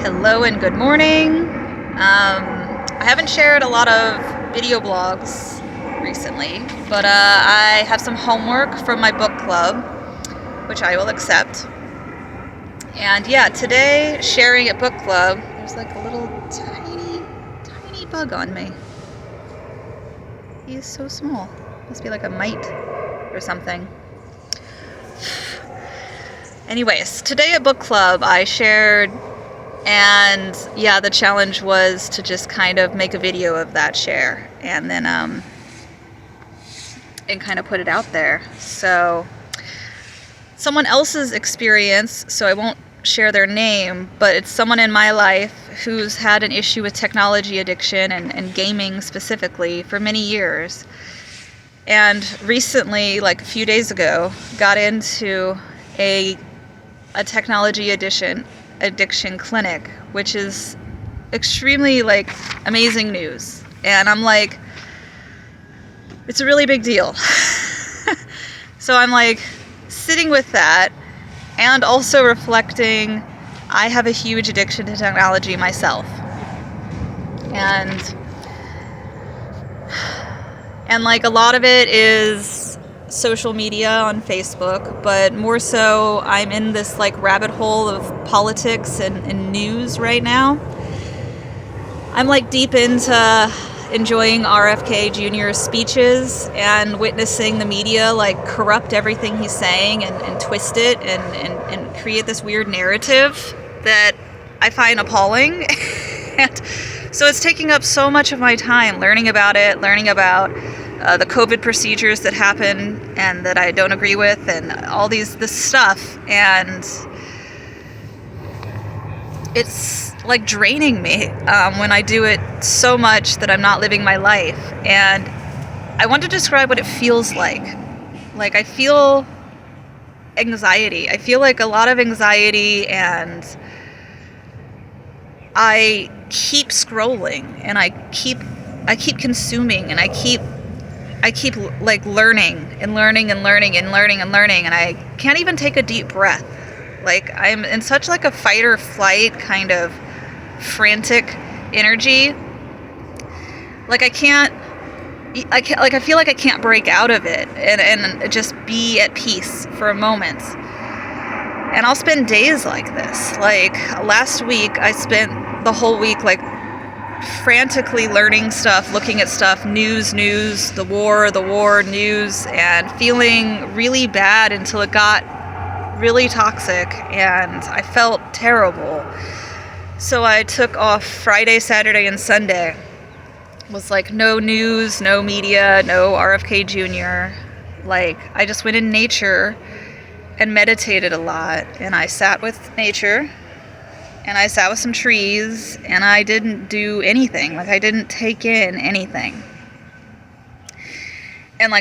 Hello and good morning. I haven't shared a lot of video blogs recently, but I have some homework from my book club, which I will accept. And yeah, today, sharing at book club, there's like a little tiny bug on me. He is so small. Must be like a mite or something. Anyways, today at book club, I shared. And yeah, the challenge was to just kind of make a video of that share and then and kind of put it out there. So someone else's experience, so I won't share their name, but it's someone in my life who's had an issue with technology addiction and gaming specifically for many years. And recently, like a few days ago, got into a technology addiction clinic, which is extremely amazing news. And I'm like, it's a really big deal. So I'm sitting with that and also reflecting, I have a huge addiction to technology myself. And a lot of it is social media on Facebook, but more so I'm in this rabbit hole of politics and news right now. I'm deep into enjoying RFK Jr.'s speeches and witnessing the media corrupt everything he's saying and twist it and create this weird narrative that I find appalling. And so it's taking up so much of my time learning about the COVID procedures that happen and that I don't agree with, and all this stuff, and it's draining me when I do it so much that I'm not living my life. And I want to describe what it feels like. I feel anxiety. I feel a lot of anxiety, and I keep scrolling, and I keep consuming, and I keep learning, and I can't even take a deep breath. I'm in such a fight or flight kind of frantic energy. I feel like I can't break out of it and just be at peace for a moment. And I'll spend days like this. Last week, I spent the whole week frantically learning stuff, looking at stuff, news, the war news, and feeling really bad until it got really toxic and I felt terrible. So I took off Friday, Saturday, and Sunday. It was no news, no media, no RFK Jr. I just went in nature and meditated a lot, and I sat with nature. And I sat with some trees, and I didn't do anything. I didn't take in anything. And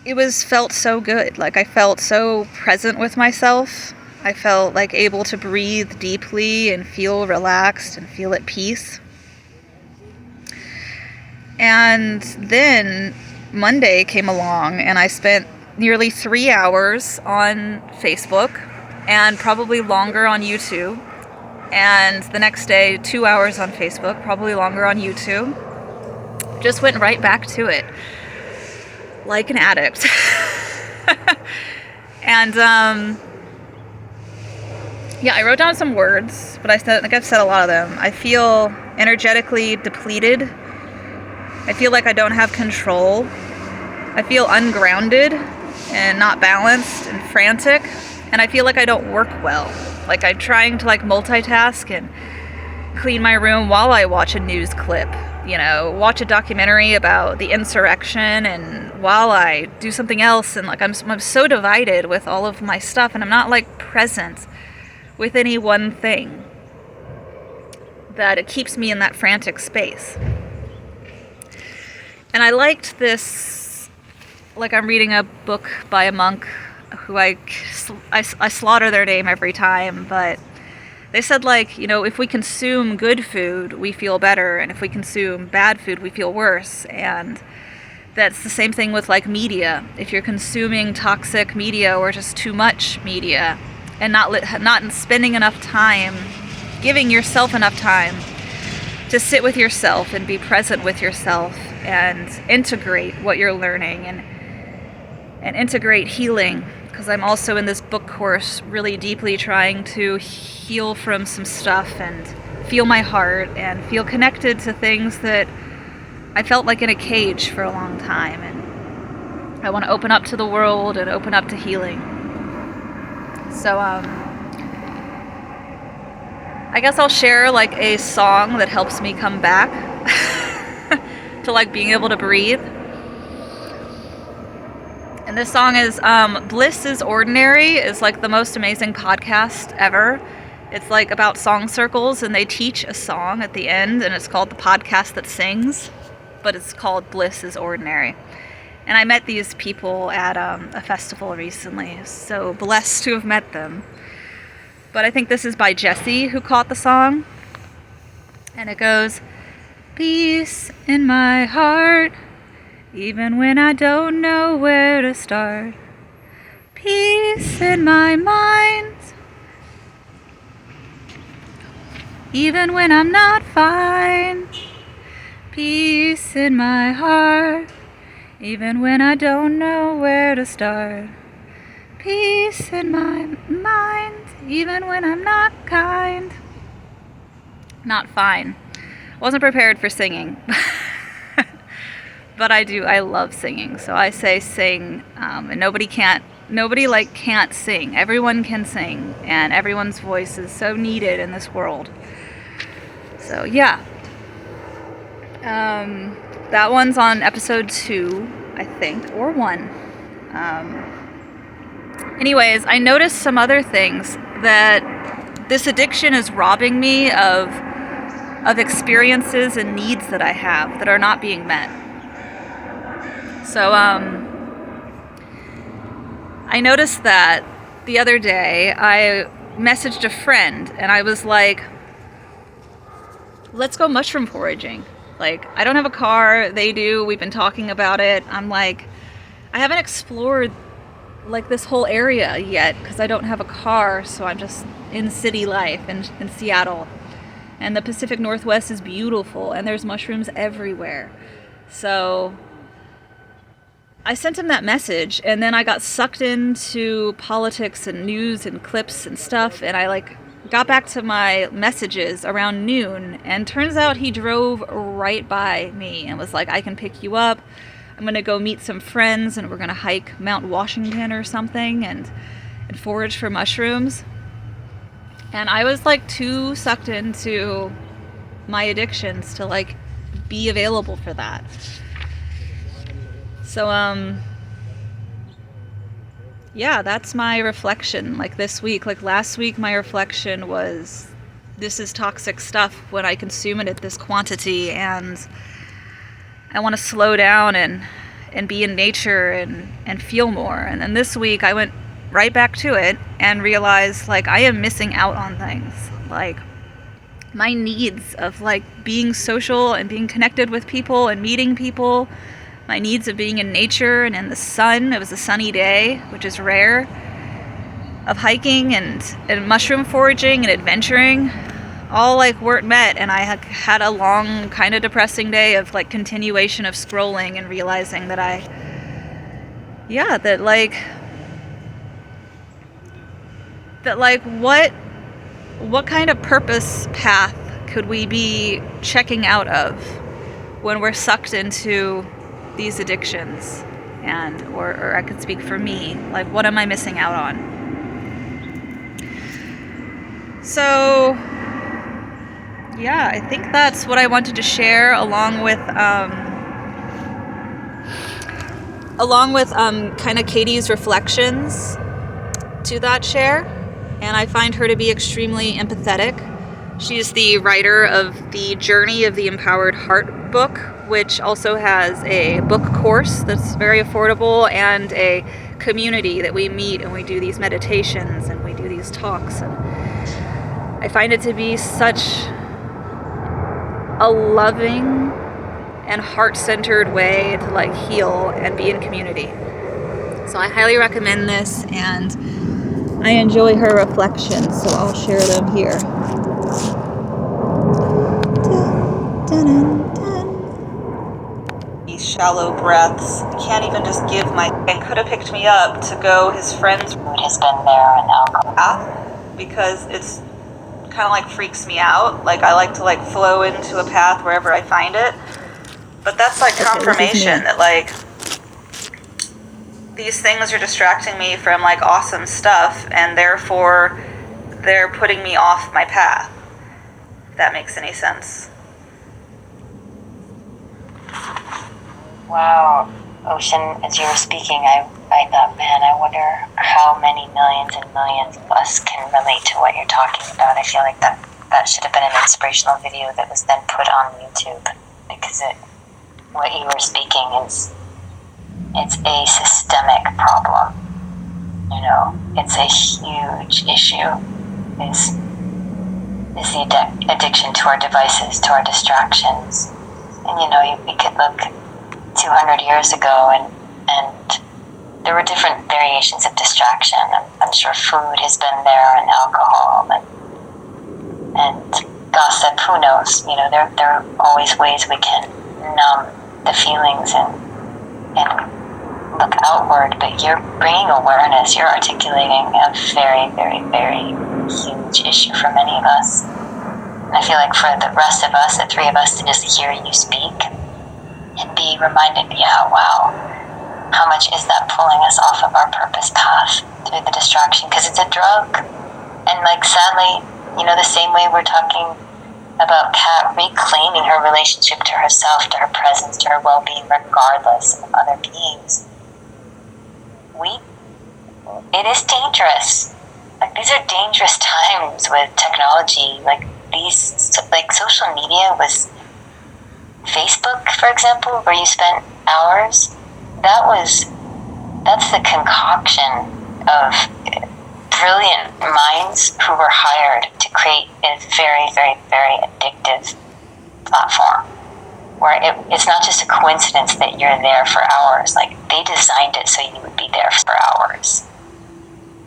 it felt so good. I felt so present with myself. I felt able to breathe deeply and feel relaxed and feel at peace. And then Monday came along, and I spent nearly 3 hours on Facebook and probably longer on YouTube. And the next day, 2 hours on Facebook, probably longer on YouTube. Just went right back to it, like an addict. And yeah, I wrote down some words, but I think I've said a lot of them. I feel energetically depleted. I feel I don't have control. I feel ungrounded and not balanced and frantic. And I feel I don't work well. I'm trying to multitask and clean my room while I watch a news clip, watch a documentary about the insurrection, and while I do something else, and I'm so divided with all of my stuff, and I'm not present with any one thing, that it keeps me in that frantic space. And I liked this, I'm reading a book by a monk who I slaughter their name every time, but they said if we consume good food, we feel better, and if we consume bad food, we feel worse. And that's the same thing with media. If you're consuming toxic media or just too much media and not spending enough time giving yourself enough time to sit with yourself and be present with yourself and integrate what you're learning and integrate healing. Because I'm also in this book course really deeply trying to heal from some stuff and feel my heart and feel connected to things that I felt like in a cage for a long time. And I want to open up to the world and open up to healing. So I guess I'll share like a song that helps me come back to like being able to breathe. And this song is Bliss is Ordinary is like the most amazing podcast ever. It's like about song circles, and they teach a song at the end, and it's called The Podcast That Sings, but it's called Bliss is Ordinary. And I met these people at a festival recently, so blessed to have met them. But I think this is by Jesse, who caught the song. And it goes, peace in my heart, even when I don't know where to start. Peace in my mind, even when I'm not fine. Peace in my heart, even when I don't know where to start. Peace in my mind, even when I'm not kind. Not fine. Wasn't prepared for singing. But I love singing. So I say sing, and nobody can't sing. Everyone can sing, and everyone's voice is so needed in this world. So yeah. That one's on episode 2, I think, or 1. Anyways, I noticed some other things, that this addiction is robbing me of experiences and needs that I have that are not being met. So I noticed that the other day I messaged a friend and I was like, let's go mushroom foraging. Like, I don't have a car, they do, we've been talking about it. I'm like, I haven't explored like this whole area yet because I don't have a car, so I'm just in city life in Seattle. And the Pacific Northwest is beautiful and there's mushrooms everywhere. So I sent him that message, and then I got sucked into politics and news and clips and stuff, and I like got back to my messages around noon, and turns out he drove right by me and was like, I can pick you up. I'm going to go meet some friends, and we're going to hike Mount Washington or something and forage for mushrooms. And I was like too sucked into my addictions to like be available for that. So, yeah, that's my reflection, like this week. Like last week, my reflection was, this is toxic stuff when I consume it at this quantity, and I want to slow down and be in nature and feel more. And then this week, I went right back to it and realized, like, I am missing out on things. Like, my needs of, like, being social and being connected with people and meeting people, my needs of being in nature and in the sun. It was a sunny day, which is rare, of hiking and mushroom foraging and adventuring, all like weren't met. And I had a long, kind of depressing day of like continuation of scrolling and realizing that what kind of purpose path could we be checking out of when we're sucked into these addictions? And or I could speak for me, like, what am I missing out on? So yeah, I think that's what I wanted to share, along with kind of Katie's reflections to that share. And I find her to be extremely empathetic. She's the writer of the Journey of the Empowered Heart book, which also has a book course that's very affordable and a community that we meet and we do these meditations and we do these talks. And I find it to be such a loving and heart-centered way to like heal and be in community. So I highly recommend this, and I enjoy her reflections, so I'll share them here. These shallow breaths. Can't even just give my... And could have picked me up to go his friend's route has been there and alcohol, because it's kind of like freaks me out. Like I like to like flow into a path wherever I find it. But that's like confirmation that like these things are distracting me from like awesome stuff, and therefore they're putting me off my path. If that makes any sense. Wow, Ocean, as you were speaking, I thought, man, I wonder how many millions and millions of us can relate to what you're talking about. I feel like that should have been an inspirational video that was then put on YouTube, because what you were speaking is, it's a systemic problem. You know, it's a huge issue. Is the addiction to our devices, to our distractions. And you know, we could look 200 years ago, and there were different variations of distraction. I'm sure food has been there, and alcohol, and gossip. Who knows? You know, there are always ways we can numb the feelings and look outward. But you're bringing awareness. You're articulating a very, very, very huge issue for many of us. And I feel like for the rest of us, the three of us, to just hear you speak and be reminded, yeah, wow, how much is that pulling us off of our purpose path through the distraction? Because it's a drug. And like, sadly, you know, the same way we're talking about Kat reclaiming her relationship to herself, to her presence, to her well-being, regardless of other beings, it is dangerous. Like, these are dangerous times with technology. Like, social media was Facebook, for example, where you spent hours. That's the concoction of brilliant minds who were hired to create a very, very, very addictive platform, where it's not just a coincidence that you're there for hours. Like, they designed it so you would be there for hours.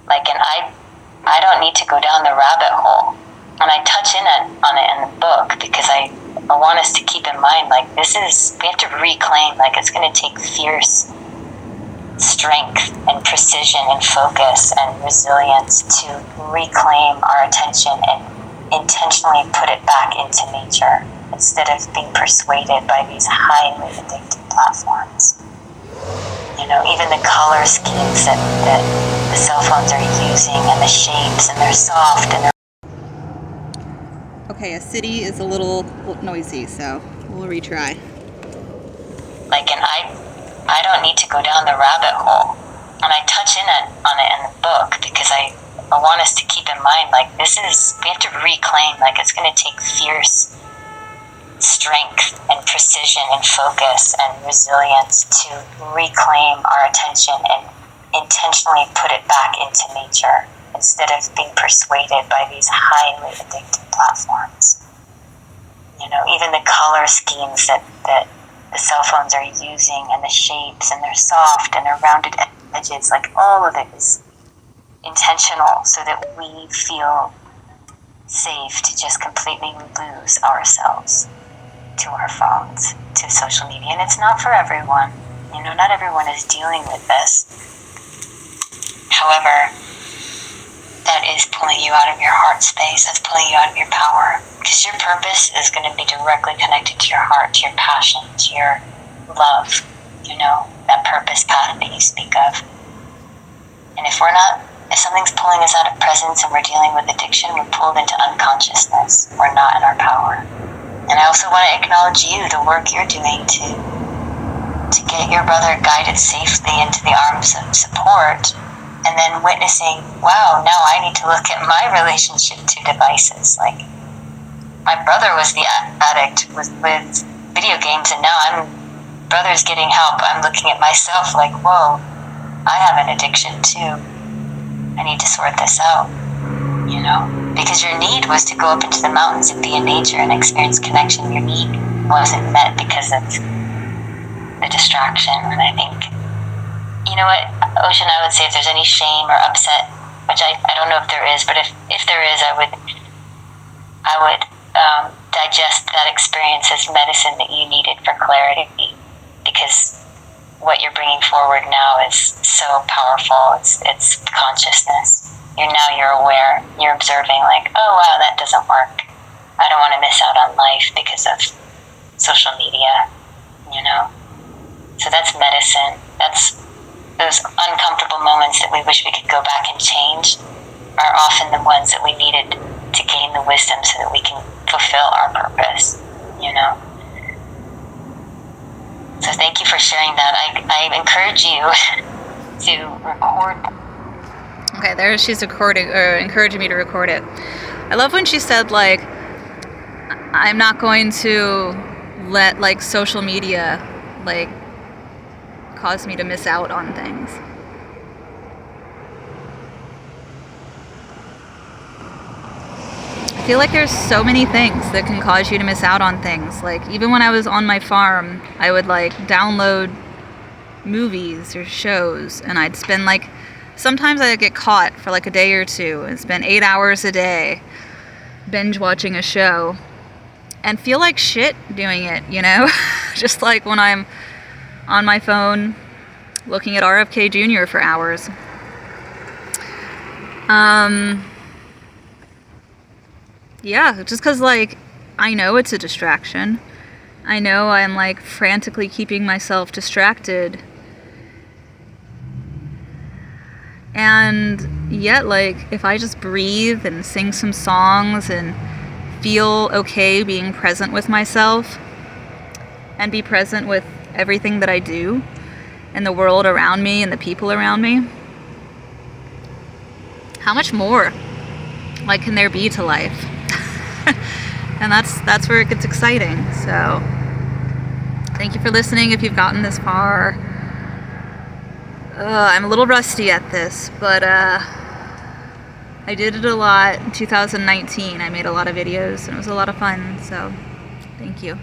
Like, and I don't need to go down the rabbit hole. And I touch on it in the book, because I want us to keep in mind, like, we have to reclaim, like, it's going to take fierce strength and precision and focus and resilience to reclaim our attention and intentionally put it back into nature, instead of being persuaded by these highly addictive platforms. You know, even the color schemes that the cell phones are using, and the shapes, and they're soft, and they're... Okay, a city is a little noisy, so we'll retry. Like, and I don't need to go down the rabbit hole. And I touch on it in the book, because I want us to keep in mind, like, we have to reclaim, like, it's going to take fierce strength and precision and focus and resilience to reclaim our attention and intentionally put it back into nature, instead of being persuaded by these highly addictive platforms. You know, even the color schemes that the cell phones are using, and the shapes, and they're soft, and they're rounded edges, like, all of it is intentional, so that we feel safe to just completely lose ourselves to our phones, to social media. And it's not for everyone. You know, not everyone is dealing with this. However, that is pulling you out of your heart space. That's pulling you out of your power. Because your purpose is going to be directly connected to your heart, to your passion, to your love. You know, that purpose path that you speak of. And if something's pulling us out of presence, and we're dealing with addiction, we're pulled into unconsciousness. We're not in our power. And I also want to acknowledge you, the work you're doing to get your brother guided safely into the arms of support, and then witnessing, wow, now I need to look at my relationship to devices. Like, my brother was the addict with video games, and now brother's getting help. I'm looking at myself like, whoa, I have an addiction too. I need to sort this out, you know? Because your need was to go up into the mountains and be in nature and experience connection. Your need wasn't met because of the distraction. And I think, you know what, Ocean, I would say if there's any shame or upset, which I don't know if there is, but if there is, I would digest that experience as medicine that you needed for clarity, because what you're bringing forward now is so powerful. It's consciousness. You're aware. You're observing, like, oh wow, that doesn't work. I don't want to miss out on life because of social media, So that's medicine. That's those uncomfortable moments that we wish we could go back and change are often the ones that we needed to gain the wisdom so that we can fulfill our purpose, So thank you for sharing that. I encourage you to record. Okay, there she's recording, or encouraging me to record it. I love when she said, like, I'm not going to let, like, social media, like, cause me to miss out on things. I feel like there's so many things that can cause you to miss out on things. Like, even when I was on my farm, I would, like, download movies or shows, and I'd spend, like, sometimes I'd get caught for, like, a day or two and spend 8 hours a day binge watching a show and feel like shit doing it, Just like when I'm on my phone looking at RFK Jr. for hours. Yeah, just because, like, I know it's a distraction. I know I'm, like, frantically keeping myself distracted. And yet, like, if I just breathe and sing some songs and feel okay being present with myself and be present with everything that I do and the world around me and the people around me, how much more, like, can there be to life? And that's where it gets exciting. So thank you for listening if you've gotten this far. I'm a little rusty at this, but I did it a lot in 2019. I made a lot of videos and it was a lot of fun, so thank you.